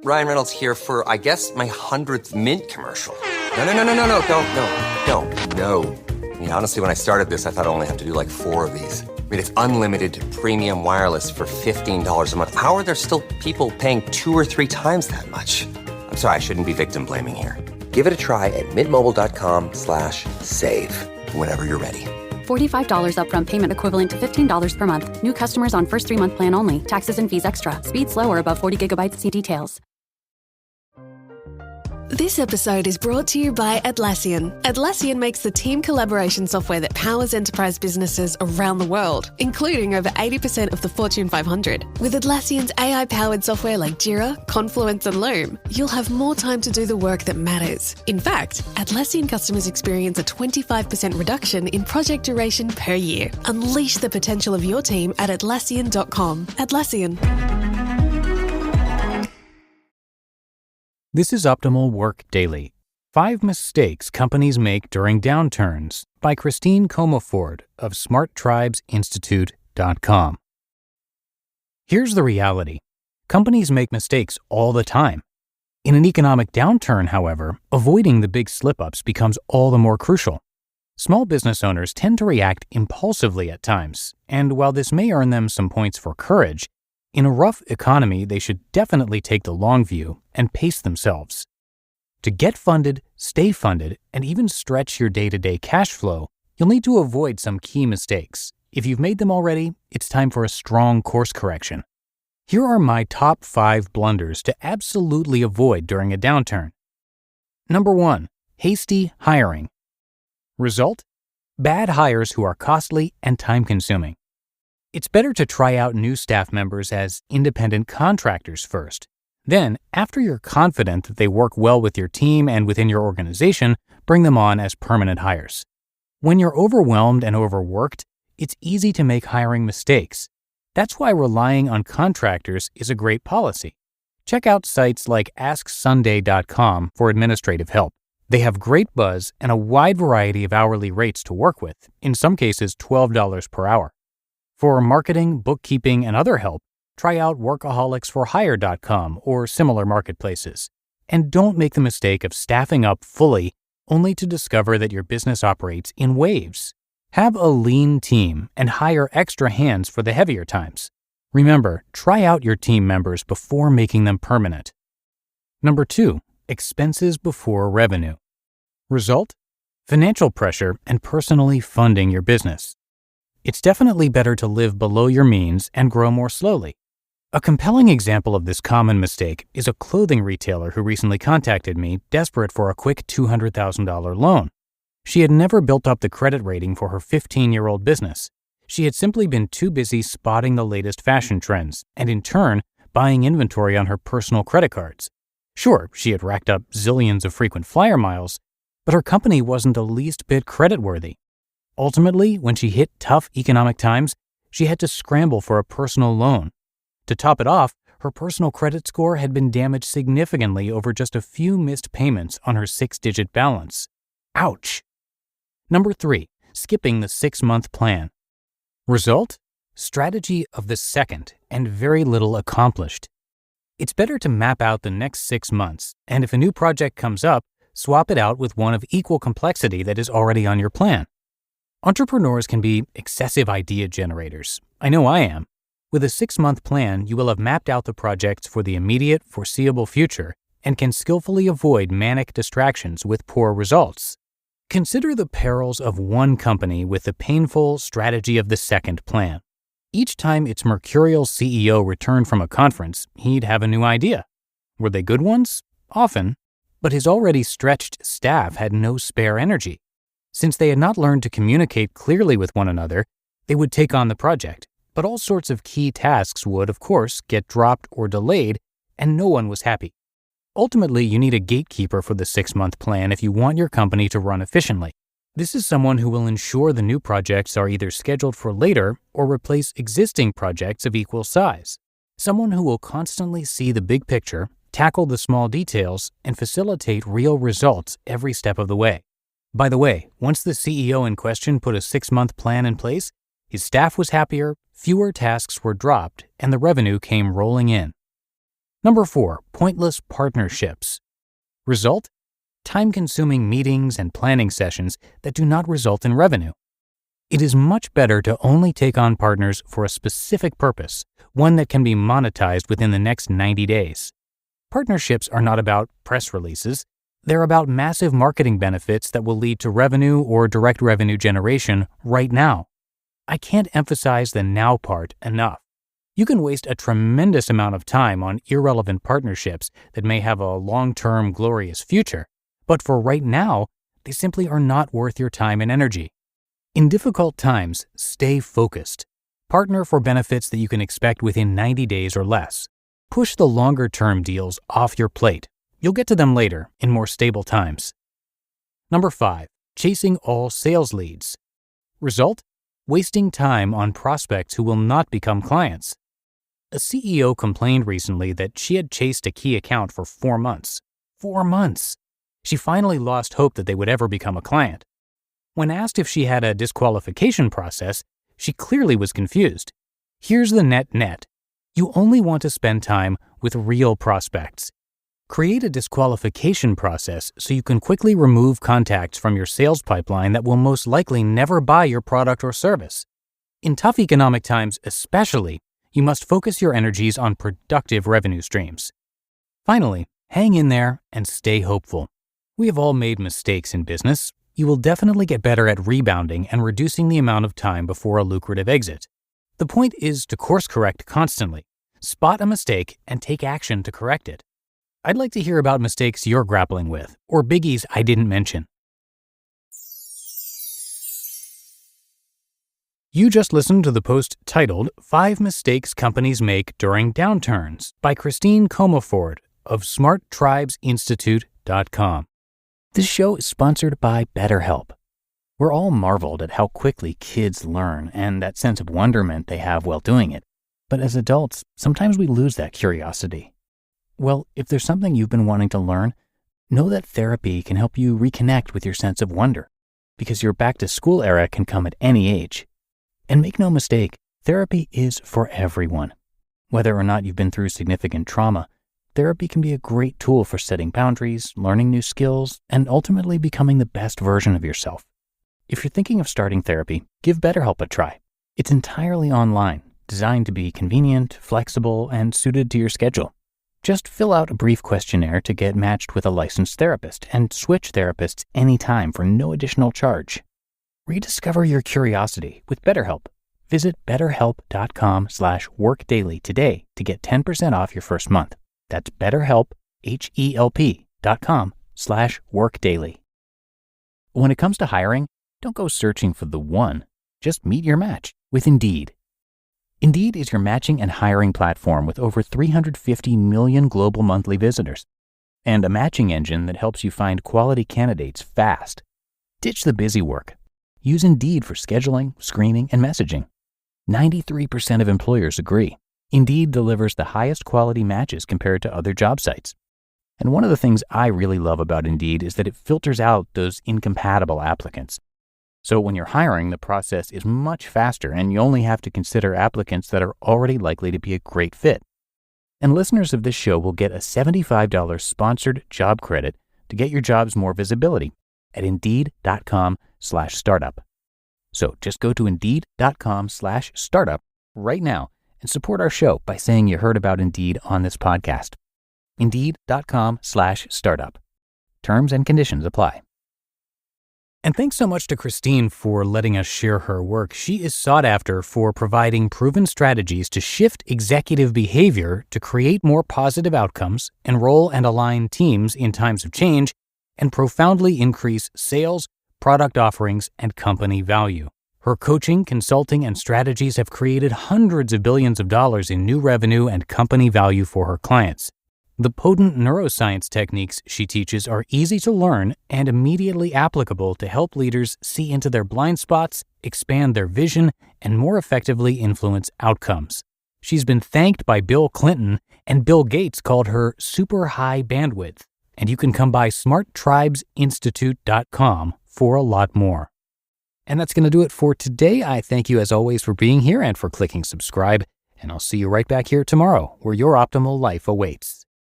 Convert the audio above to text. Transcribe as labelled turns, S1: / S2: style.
S1: Ryan Reynolds here for, I guess, my 100th Mint commercial. No, don't. No. I mean, honestly, when I started this, I thought I only have to do like 4 of these. I mean, it's unlimited premium wireless for $15 a month. How are there still people paying 2 or 3 times that much? I'm sorry, I shouldn't be victim blaming here. Give it a try at mintmobile.com/save. Whenever you're ready.
S2: $45 upfront payment equivalent to $15 per month. New customers on first 3-month plan only. Taxes and fees extra. Speed slower above 40 gigabytes. See details.
S3: This episode is brought to you by Atlassian. Atlassian makes the team collaboration software that powers enterprise businesses around the world, including over 80% of the Fortune 500. With Atlassian's AI-powered software like Jira, Confluence, and Loom, you'll have more time to do the work that matters. In fact, Atlassian customers experience a 25% reduction in project duration per year. Unleash the potential of your team at Atlassian.com. Atlassian.
S4: This is Optimal Work Daily. 5 Mistakes Companies Make During Downturns by Christine Comaford of SmartTribesInstitute.com. Here's the reality. Companies make mistakes all the time. In an economic downturn, however, avoiding the big slip-ups becomes all the more crucial. Small business owners tend to react impulsively at times, and while this may earn them some points for courage, in a rough economy, they should definitely take the long view and pace themselves. To get funded, stay funded, and even stretch your day-to-day cash flow, you'll need to avoid some key mistakes. If you've made them already, it's time for a strong course correction. Here are my top 5 blunders to absolutely avoid during a downturn. Number 1, hasty hiring. Result? Bad hires who are costly and time-consuming. It's better to try out new staff members as independent contractors first. Then, after you're confident that they work well with your team and within your organization, bring them on as permanent hires. When you're overwhelmed and overworked, it's easy to make hiring mistakes. That's why relying on contractors is a great policy. Check out sites like AskSunday.com for administrative help. They have great buzz and a wide variety of hourly rates to work with, in some cases $12 per hour. For marketing, bookkeeping, and other help, try out workaholicsforhire.com or similar marketplaces. And don't make the mistake of staffing up fully only to discover that your business operates in waves. Have a lean team and hire extra hands for the heavier times. Remember, try out your team members before making them permanent. Number 2, expenses before revenue. Result? Financial pressure and personally funding your business. It's definitely better to live below your means and grow more slowly. A compelling example of this common mistake is a clothing retailer who recently contacted me, desperate for a quick $200,000 loan. She had never built up the credit rating for her 15-year-old business. She had simply been too busy spotting the latest fashion trends and, in turn, buying inventory on her personal credit cards. Sure, she had racked up zillions of frequent flyer miles, but her company wasn't the least bit creditworthy. Ultimately, when she hit tough economic times, she had to scramble for a personal loan. To top it off, her personal credit score had been damaged significantly over just a few missed payments on her 6-digit balance. Ouch! Number 3, skipping the 6-month plan. Result? Strategy of the second and very little accomplished. It's better to map out the next 6 months, and if a new project comes up, swap it out with one of equal complexity that is already on your plan. Entrepreneurs can be excessive idea generators. I know I am. With a 6-month plan, you will have mapped out the projects for the immediate, foreseeable future and can skillfully avoid manic distractions with poor results. Consider the perils of one company with the painful strategy of the second plan. Each time its mercurial CEO returned from a conference, he'd have a new idea. Were they good ones? Often. But his already stretched staff had no spare energy. Since they had not learned to communicate clearly with one another, they would take on the project, but all sorts of key tasks would, of course, get dropped or delayed, and no one was happy. Ultimately, you need a gatekeeper for the 6-month plan if you want your company to run efficiently. This is someone who will ensure the new projects are either scheduled for later or replace existing projects of equal size. Someone who will constantly see the big picture, tackle the small details, and facilitate real results every step of the way. By the way, once the CEO in question put a 6-month plan in place, his staff was happier, fewer tasks were dropped, and the revenue came rolling in. Number 4, pointless partnerships. Result? Time-consuming meetings and planning sessions that do not result in revenue. It is much better to only take on partners for a specific purpose, one that can be monetized within the next 90 days. Partnerships are not about press releases. They're about massive marketing benefits that will lead to revenue or direct revenue generation right now. I can't emphasize the now part enough. You can waste a tremendous amount of time on irrelevant partnerships that may have a long-term glorious future, but for right now, they simply are not worth your time and energy. In difficult times, stay focused. Partner for benefits that you can expect within 90 days or less. Push the longer-term deals off your plate. You'll get to them later in more stable times. Number 5, chasing all sales leads. Result? Wasting time on prospects who will not become clients. A CEO complained recently that she had chased a key account for 4 months. 4 months! She finally lost hope that they would ever become a client. When asked if she had a disqualification process, she clearly was confused. Here's the net. You only want to spend time with real prospects. Create a disqualification process so you can quickly remove contacts from your sales pipeline that will most likely never buy your product or service. In tough economic times especially, you must focus your energies on productive revenue streams. Finally, hang in there and stay hopeful. We have all made mistakes in business. You will definitely get better at rebounding and reducing the amount of time before a lucrative exit. The point is to course correct constantly. Spot a mistake and take action to correct it. I'd like to hear about mistakes you're grappling with, or biggies I didn't mention. You just listened to the post titled 5 Mistakes Companies Make During Downturns by Christine Comaford of smarttribesinstitute.com. This show is sponsored by BetterHelp. We're all marveled at how quickly kids learn and that sense of wonderment they have while doing it. But as adults, sometimes we lose that curiosity. Well, if there's something you've been wanting to learn, know that therapy can help you reconnect with your sense of wonder, because your back-to-school era can come at any age. And make no mistake, therapy is for everyone. Whether or not you've been through significant trauma, therapy can be a great tool for setting boundaries, learning new skills, and ultimately becoming the best version of yourself. If you're thinking of starting therapy, give BetterHelp a try. It's entirely online, designed to be convenient, flexible, and suited to your schedule. Just fill out a brief questionnaire to get matched with a licensed therapist and switch therapists anytime for no additional charge. Rediscover your curiosity with BetterHelp. Visit betterhelp.com/workdaily today to get 10% off your first month. That's BetterHelp, HELP.com/workdaily. When it comes to hiring, don't go searching for the one. Just meet your match with Indeed. Indeed is your matching and hiring platform with over 350 million global monthly visitors, and a matching engine that helps you find quality candidates fast. Ditch the busy work. Use Indeed for scheduling, screening, and messaging. 93% of employers agree. Indeed delivers the highest quality matches compared to other job sites. And one of the things I really love about Indeed is that it filters out those incompatible applicants. So when you're hiring, the process is much faster and you only have to consider applicants that are already likely to be a great fit. And listeners of this show will get a $75 sponsored job credit to get your jobs more visibility at Indeed.com/startup. So just go to Indeed.com/startup right now and support our show by saying you heard about Indeed on this podcast. Indeed.com/startup. Terms and conditions apply. And thanks so much to Christine for letting us share her work. She is sought after for providing proven strategies to shift executive behavior to create more positive outcomes, enroll and align teams in times of change, and profoundly increase sales, product offerings, and company value. Her coaching, consulting, and strategies have created hundreds of billions of dollars in new revenue and company value for her clients. The potent neuroscience techniques she teaches are easy to learn and immediately applicable to help leaders see into their blind spots, expand their vision, and more effectively influence outcomes. She's been thanked by Bill Clinton, and Bill Gates called her super high bandwidth. And you can come by smarttribesinstitute.com for a lot more. And that's going to do it for today. I thank you as always for being here and for clicking subscribe. And I'll see you right back here tomorrow, where your optimal life awaits.